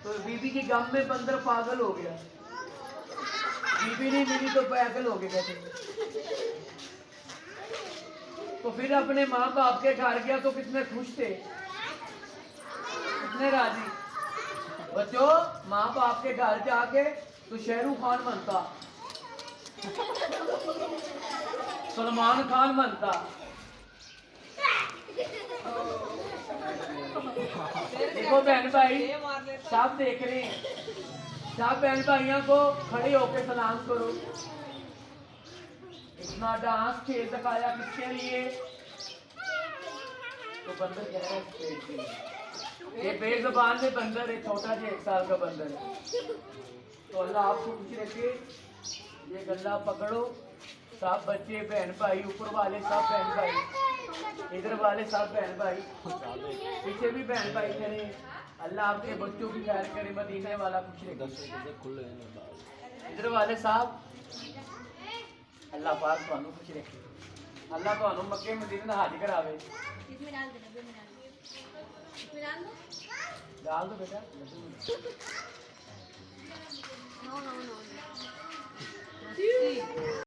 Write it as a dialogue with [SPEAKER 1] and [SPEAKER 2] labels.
[SPEAKER 1] तो बीबी की गम में बंदर पागल हो गया, बीबी नहीं मिली तो पागल हो गया कहते। तो फिर अपने माँ बाप के घर गया तो कितने खुश थे, कितने राजी। बच्चों, माँ बाप के घर जाके तो शाहरुख खान बनता, सलमान खान बनता। देखो बहन भाई सब देख रहे हैं, सब बहन भाइयों को खड़े होकर सलाम करो। इतना डांस खेल दिखाया किसके लिए? तो बंदर कह रहा है ये बेजुबान में बंदर है, छोटा सा 1 साल का बंदर है। तो अल्लाह आपको खुश रखे। ये गल्ला पकड़ो, सब बच्चे बहन भाई, ऊपर वाले सब बहन भाई, इधर वाले सब बहन भाई, पीछे भी बहन भाई खड़े। अल्लाह आपके बच्चों की खैर करे, मदीने वाला खुश रखे। इधर वाले साहब, अल्लाह पाक थानू खुश रखे, अल्लाह थानू मक्के मदीने दा हाज करावे। डाल दो बेटा।
[SPEAKER 2] No.